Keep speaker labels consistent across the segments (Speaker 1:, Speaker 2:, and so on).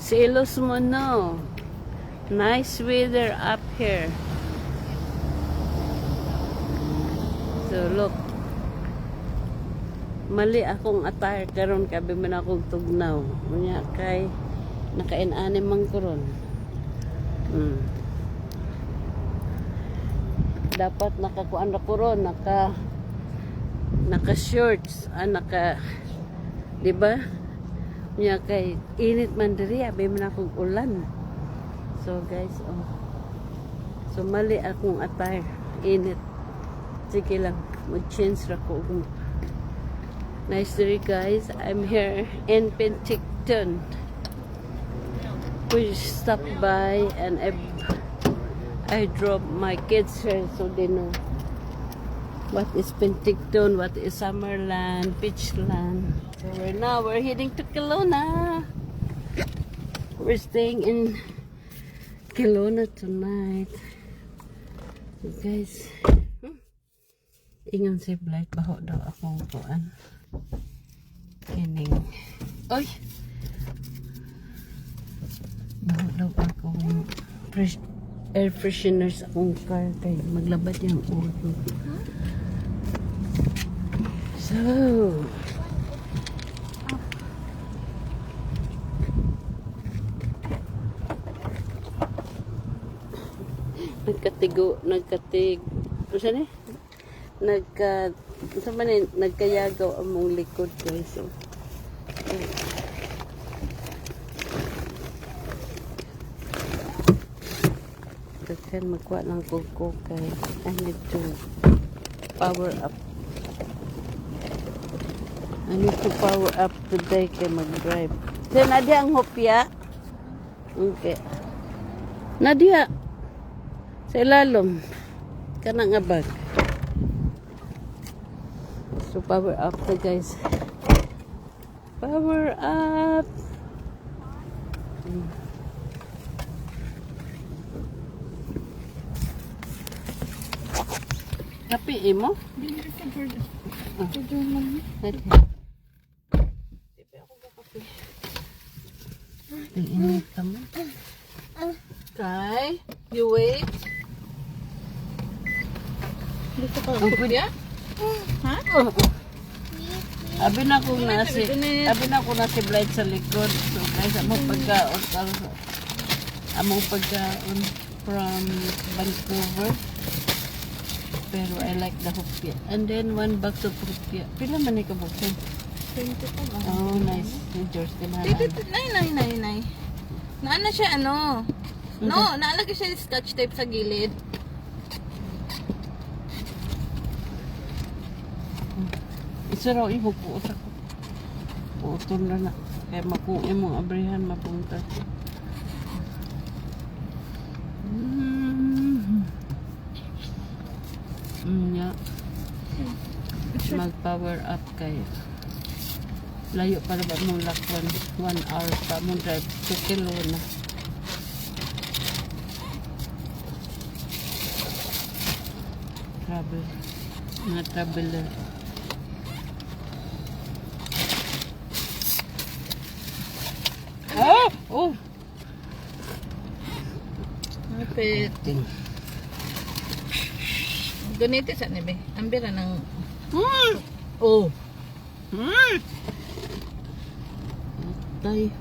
Speaker 1: Silos mo, no. Nice weather up here. So, look. Mali akong attire karon kabi man akong tugnaw. Unya kay nakain-ani man karon. Dapat nakakuan ra karon, naka shorts, di ba? Unya kay init man diri abi man akong ulan. So guys, so mali akong attire. Init. Sige lang, mag-change ra ko. Nice day guys, I'm here in Penticton. We stopped by and I drove my kids here so they know what is Penticton, what is Summerland, Beachland. So we're heading to Kelowna. We're staying in Kelowna tonight. So guys, ingon si Blight, baho daw akong kuan. Kining. Oy! Baho daw akong air freshener sa akong car kay maglabad yung ulo. So, nagkayagaw ang mong likod guys. So, kan magkuha ng kuko kay I need to power up. I need to power up today kay mag-drive. So, Nadia ang hopya. Okay. Nadia. Sa ilalom. Kana nga bag. So, power up to guys. Power up. Kapi mo? Ini kamu. Kai, you wait. Dito ka. Ang pwede? Ha? Abi na ko nasi blight sa likod. So guys, among pagkaon from Vancouver. Pero I like the hopya. And then one box of hopya. Pila man ni kabuksan?
Speaker 2: 20 pa ba?
Speaker 1: Oh, nice. George tinahan.
Speaker 2: Nay. Naana siya ano? No, naalagay siya yung scotch tape sa gilid.
Speaker 1: Isa raw ihog po sa ko. Puutol na. Kaya makuha mong abrihan mapunta. Yeah. Mag-power up kayo. Layo para ba mong lakwan 1 hour pa mong drive 2 kilo na. Mga traveler. Oh!
Speaker 2: Kapit. Ganito sa nibe. Ambira ng... Oh!
Speaker 1: Tay.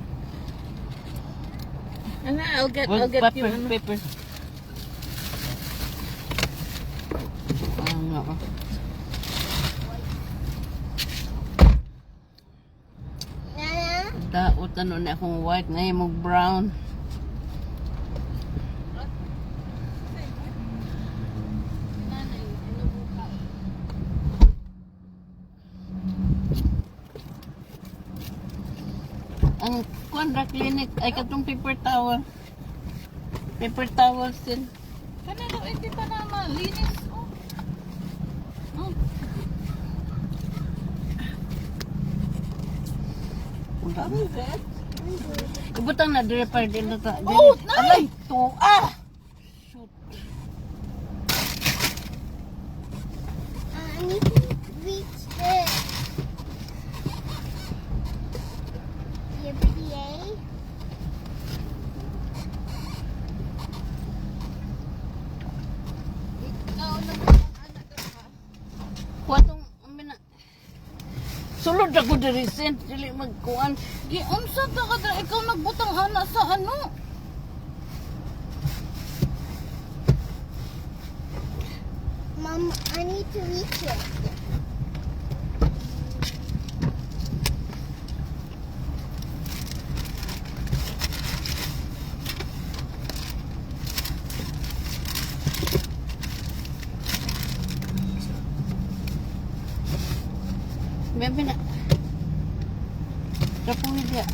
Speaker 2: Ano, I'll get you ano.
Speaker 1: Paper. Nga ka. Daot ano na akong white na yung brown. Ang Kuandra Clinic ay katong paper towel. Paper towels din.
Speaker 2: Kanino iti pa naman, linis.
Speaker 1: Ibutang na repair din na ta.
Speaker 2: Oh,
Speaker 1: alay to. Shoot.
Speaker 3: I need to reach this. Your PA.
Speaker 1: ako diri sen, dili magkuan.
Speaker 2: Gi unsa ta ka dra ikaw nagbutang ana sa ano?
Speaker 3: Mom, I need to reach it.
Speaker 1: Bebe na. Rapuwi dia.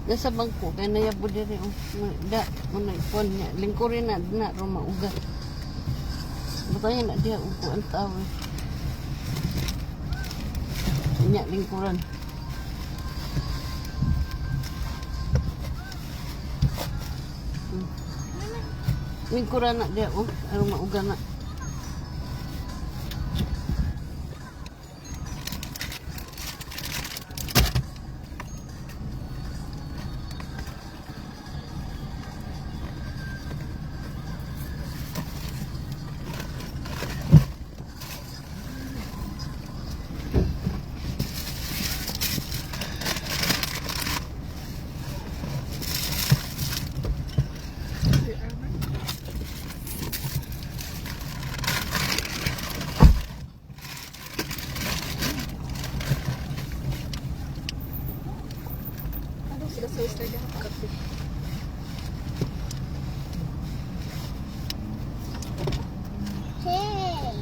Speaker 1: Nasa bangko kaya nayabo diri oh. Da mo na ipon niya. Lingkurin na ro mauga. Butanya na dia upo ang tawo. Nya lingkuran. Lingkuran na dia oh, aron mauga na.
Speaker 3: Hey.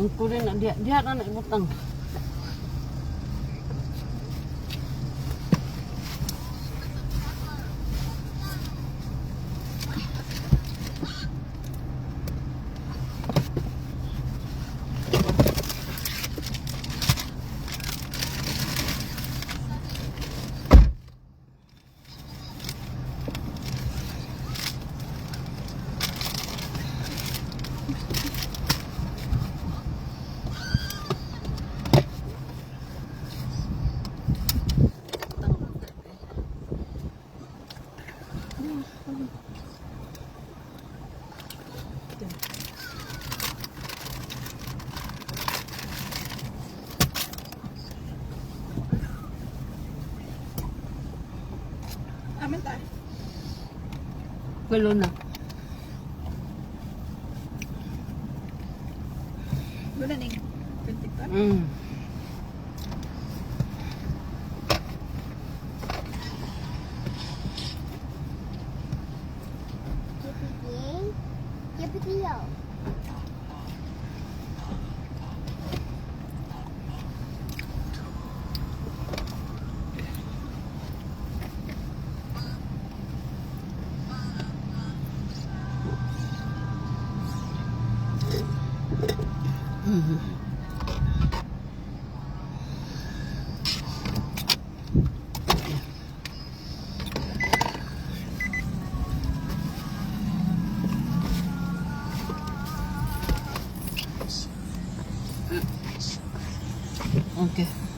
Speaker 1: Lingkurin na dia na ibutang.
Speaker 2: Amin ta.
Speaker 1: Walo na.
Speaker 2: Wala ning 20
Speaker 1: Mm.
Speaker 3: Yippee-yay. Yippee-yo.
Speaker 1: Okay.